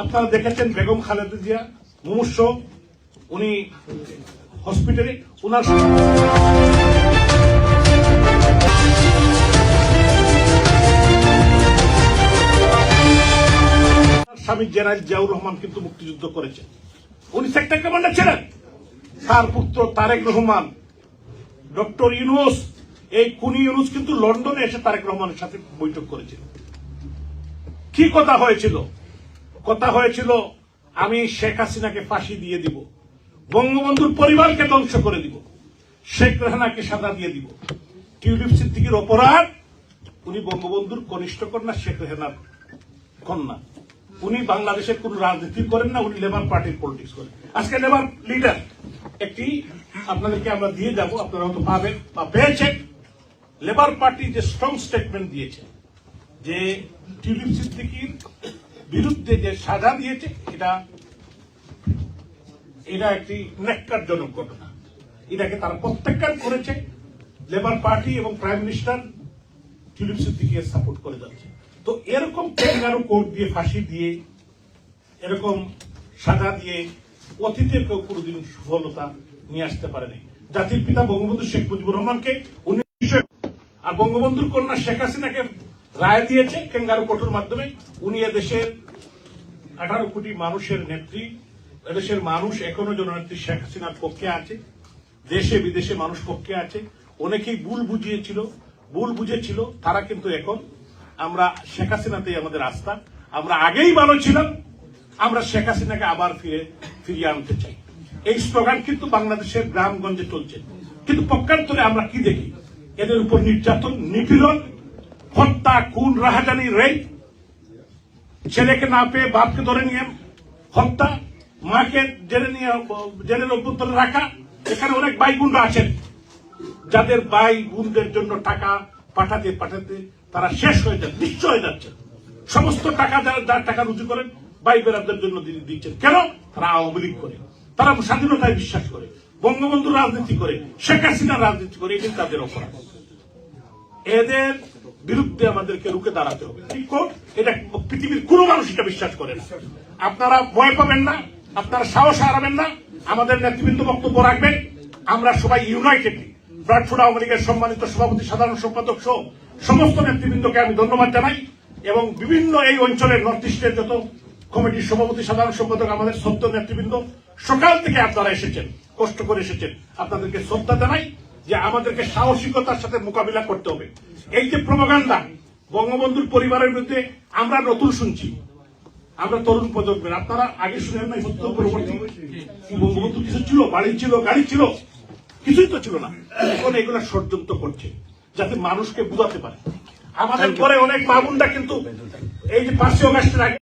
আপনারা দেখেছেন বেগম খালেদা জিয়া মুমূর্ষ, উনি হসপিটালে, উনার স্বামী জেনারেল জিয়াউর রহমান কিন্তু মুক্তিযুদ্ধ করেছেন, উনি সেক্টর কমান্ডার ছিলেন। তার পুত্র তারেক রহমান, ডক্টর ইউনূস, এই খুনি ইউনূস কিন্তু লন্ডনে এসে তারেক রহমানের সাথে বৈঠক করেছিল। কি কথা হয়েছিল? কথা হয়েছিল আমি শেখ হাসিনাকে ফাঁসি দিয়ে দিব, বঙ্গবন্ধুর পরিবারকে ধ্বংস করে দিব, শেখ রেহানাকে সাজা দিয়ে দিব। টিউলিপ সিদ্দিকীর অপরাধ, উনি বঙ্গবন্ধুর কনিষ্ঠ কন্যা শেখ রেহানার কন্যা। উনি বাংলাদেশের কোন রাজনীতি করেন না, উনি লেবার পার্টির পলিটিক্স করেন। আজকে লেবার লিডার একটি আপনাদেরকে আমরা দিয়ে যাব, আপনারা হয়তো পাবেন বা পেয়েছেন। লেবার পার্টি যে স্ট্রং স্টেটমেন্ট দিয়েছে যে টিউলিপ সিদ্দিকীর বিরুদ্ধে যে সাজা দিয়েছে এটা একটি ন্যাক্কারজনক ঘটনা, এটাকে তারা প্রত্যাখ্যান করেছে। লেবার পার্টি এবং প্রাইম মিনিস্টার টিউলিপ সিদ্দিকীকে সাপোর্ট করে যাচ্ছে। তো এরকম ক্যাঙ্গারু কোর্ট দিয়ে ফাঁসি দিয়ে এরকম সাজা দিয়ে অতীতে কেউ কোনোদিন সফলতা নিয়ে আসতে পারেনি। জাতির পিতা বঙ্গবন্ধু শেখ মুজিবুর রহমানকে 1900 আর বঙ্গবন্ধুর কন্যা শেখ হাসিনাকে রায় দিয়েছে ক্যাঙ্গারু কোর্টের মাধ্যমে। উনি এদেশের 18 কোটি মানুষের নেত্রী। এদেশের মানুষ এখনো জননেত্রী শেখ হাসিনার পক্ষে আছে, দেশে বিদেশে মানুষ পক্ষে আছে। অনেকেই ভুল বুঝেছিল, তারা কিন্তু এখন আমরা শেখ হাসিনাতেই আমাদের আস্থা। আমরা আগেই ভালো ছিলাম, আমরা শেখ হাসিনাকে আবার ফিরিয়ে আনতে চাই। এই স্লোগান কিন্তু বাংলাদেশের গ্রামগঞ্জে চলছে। কিন্তু পক্ষান্তরে আমরা কি দেখি? এদের উপর নির্যাতন, নিপীড়ন, হত্যা, খুন, রাহাজানি, রেপ, ছেলেকে না পেয়ে বাপকে ধরে নিয়ে হত্যা, মাকে জেলের অভ্যন্তরে রাখা। এখানে অনেক ভাই বোনরা আছেন যাদের ভাই বোনদের জন্য টাকা পাঠাতে তারা শেষ হয়ে যাচ্ছে, নিশ্চয় হয়ে যাচ্ছে। সমস্ত টাকা যার টাকা রুজু করেন ভাই বেরাদের জন্য দিচ্ছেন। কেন? তারা আওয়ামী লীগ করে, তারা স্বাধীনতায় বিশ্বাস করে, বঙ্গবন্ধুর রাজনীতি করে, শেখ হাসিনার রাজনীতি করে। এটি তাদের অপরাধ। এদের বিরুদ্ধে আমাদেরকে রুখে দাঁড়াতে হবে। ঠিক, এটা পৃথিবীর কোনো মানুষ এটা বিশ্বাস করে না। আপনারা ভয় পাবেন না, আপনারা সাহস হারাবেন না। আমাদের নেতৃবৃন্দ বক্তব্য রাখবেন। আমরা সবাই ইউনাইটেড। ব্রাডফোর্ড আওয়ামী লীগের সম্মানিত সভাপতি, সাধারণ সম্পাদক সহ সমস্ত নেতৃবৃন্দকে আমি ধন্যবাদ জানাই। এবং বিভিন্ন এই অঞ্চলের নর্থ ইস্টের যত কমিটির সভাপতি, সাধারণ সম্পাদক, আমাদের শ্রদ্ধ নেতৃবৃন্দ, সকাল থেকে আপনারা এসেছেন, কষ্ট করে এসেছেন, আপনাদেরকে শ্রদ্ধা জানাই। যে আমাদেরকে সাহসিকতার সাথে মোকাবিলা করতে হবে। এই যে প্রোপাগান্ডা বঙ্গবন্ধুর পরিবারের বিরুদ্ধে আমরা নতুন শুনছি, আমরা তরুণ প্রজন্মের, আপনারা আগে শুনেন নাই সত্য পরবর্তী বঙ্গবন্ধু কিছু ছিল, বাড়ি ছিল, গাড়ি ছিল, কিছুই তো ছিল না। এখন এগুলো ষড়যন্ত্র করছে যাতে মানুষকে বুঝাতে পারে। আমাদের পরে অনেক মা বোনরা কিন্তু এই যে 5ই অগাস্টের আগে